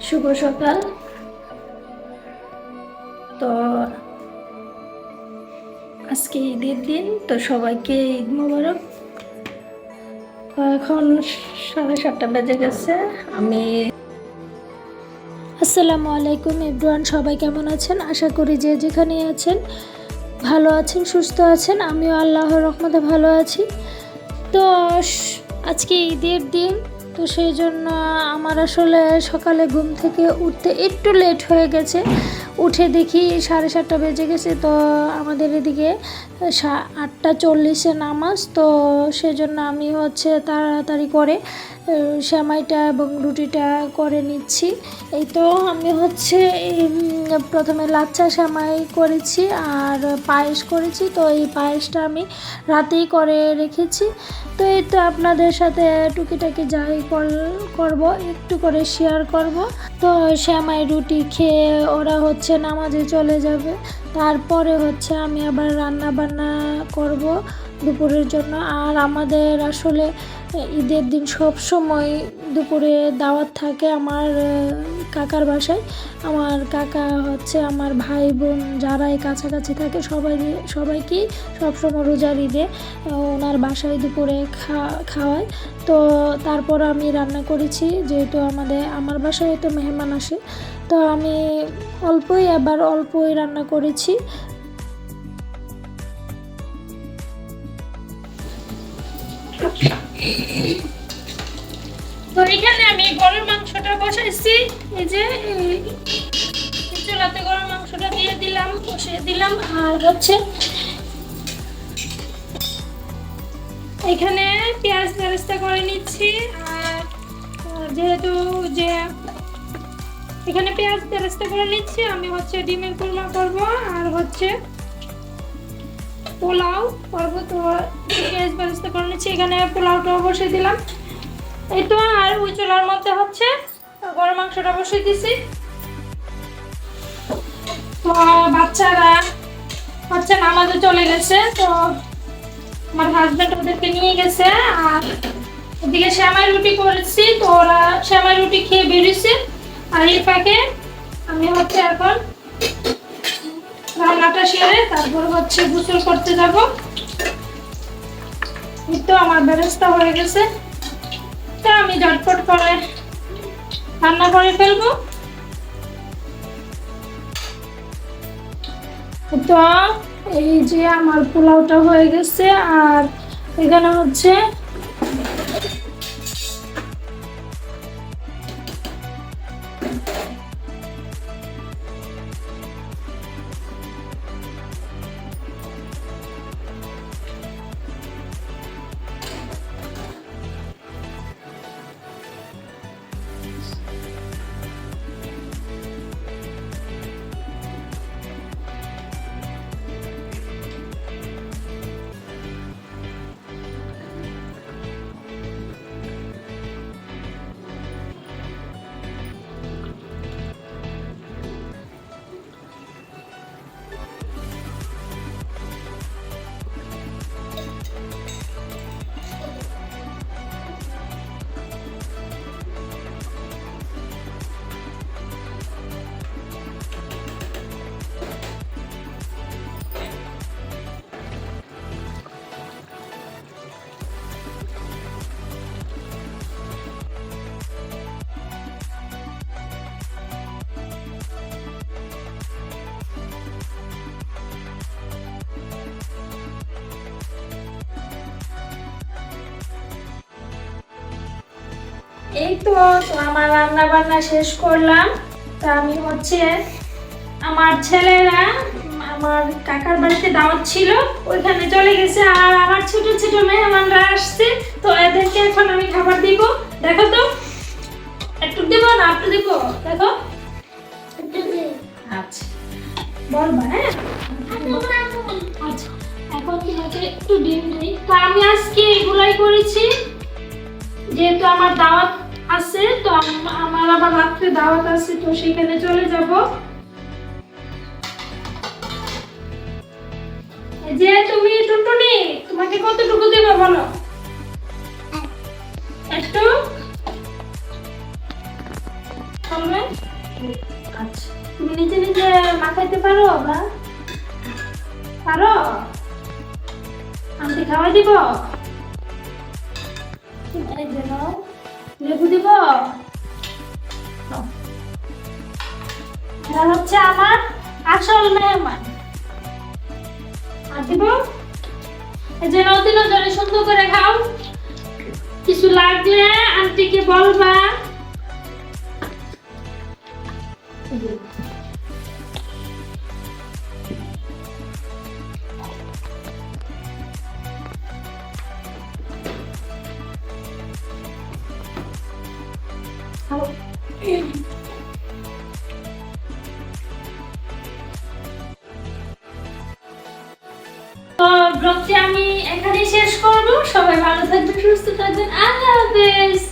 শুভ সকাল। তো আজকে ঈদের দিন, তো সবাইকে ঈদ মোবারক। তো এখন 7:30 বেজে গেছে। আসসালামু আলাইকুম এভরিওয়ান, সবাই কেমন আছেন? আশা করি যে যেখানে আছেন ভালো আছেন, সুস্থ আছেন। আমিও আল্লাহর রহমতে ভালো আছি। তো আজকে ঈদের দিন, তো সেই জন্য আমার আসলে সকালে ঘুম থেকে উঠতে একটু লেট হয়ে গেছে। উঠে দেখি 7:30 বেজে গেছে। তো আমাদের এদিকে 8:40-এ নামাজ, তো সেজন্য আমি তাড়াতাড়ি করে সেমাইটা এবং রুটিটা করে নিচ্ছি। এই তো আমি প্রথমে লাচ্চা সেমাই করেছি আর পায়েস করেছি। তো এই পায়েসটা আমি রাতেই করে রেখেছি। তো এই তো আপনাদের সাথে টুকিটাকি যাই করব একটু করে শেয়ার করব। তো সেমাই রুটি খেয়ে ওরা নামাজে চলে যাবে। তারপরে আমি আবার রান্না বান্না করব দুপুরের জন্য। আর আমাদের আসলে ঈদের দিন সব সময় দুপুরে দাওয়াত থাকে আমার কাকার বাসায়। আমার কাকা আমার ভাই বোন যারাই কাছাকাছি থাকে সবাইকেই সবসময় রোজার ঈদে ওনার বাসায় দুপুরে খাওয়ায়। তো তারপর আমি রান্না করেছি, যেহেতু আমার বাসায় তো মেহমান আসে। তো আমি অল্পই রান্না করেছি। তো এখানে আমি গরুর মাংসটা বসাইছি। এই যে চুলাতে গরুর মাংসটা বসিয়ে দিলাম। আর এখানে পেঁয়াজ বেরেস্তা করে নিচ্ছি। আর যেহেতু এখানে পেঁয়াজ বেরেস্তা করে নিচ্ছি, আমি ডিমের কুরমা করব আর পোলাও করব। তো পেঁয়াজ বেরেস্তা করে নিচ্ছি, এখানে পোলাওটাও বসিয়ে দিলাম। এই তো আর ওই চুলার মধ্যে গরুর মাংসটা বসিয়ে দিছি। তো বাচ্চারা নামাজে চলে গেছে। তো আমার হাজবেন্ড ওদেরকে নিয়ে গেছে। আর ওদিকে সেমাই রুটি করেছি, তো ওরা সেমাই রুটি খেয়ে বেরিয়েছে। আর এই ফাঁকে আমি এখন রান্নাটা সেরে তারপর গোসল করতে যাব। এই তো আমার ব্যবস্থা হয়ে গেছে। তা আমি ঝটপট করে রান্না করে ফেলবো। তো এই যে আমার পোলাওটা হয়ে গেছে। আর এখানে এই তো আমার রান্না বান্না শেষ করলাম। তা আমি আমার ছেলেরা আমার কাকার বাড়িতে দাওয়াত ছিল, ওইখানে চলে গেছে। আর আমার ছোট ছোট মেহমানরা আসছে। তো এদেরকে এখন আমি খাবার দিব। দেখো তো, একটু দেব না একটু দিব? দেখো, আচ্ছা বলবা। হ্যাঁ আচ্ছা, এখন তোমাকে একটু ডিম দিই। তো আমি আজকে এগুলাই করেছি, যেহেতু আমার দাওয়াত আছে। তো আমার আবার রাত্রে দাওয়াত আছে, তো সেখানে চলে যাব। যে তুমি টুনটুনি, তোমাকে কতটুকু দেব বলো? একটু চলবে? আচ্ছা, তুমি নিজে নিজে মাখাইতে পারো না? পারো? আন্টি খাওয়াই দিব? এই যে নাও, লেবু দিব? নাও। এরা হচ্ছে আমার আসল মেহমান। আর দিব? এই যে নাও, তিনজনে সুন্দর করে খাও। কিছু লাগলে আন্টিকে বলবা। তো ব্লগটি আমি এখানেই শেষ করব। সবাই ভালো থাকবেন, সুস্থ থাকবেন। আল্লাহ হাফেজ।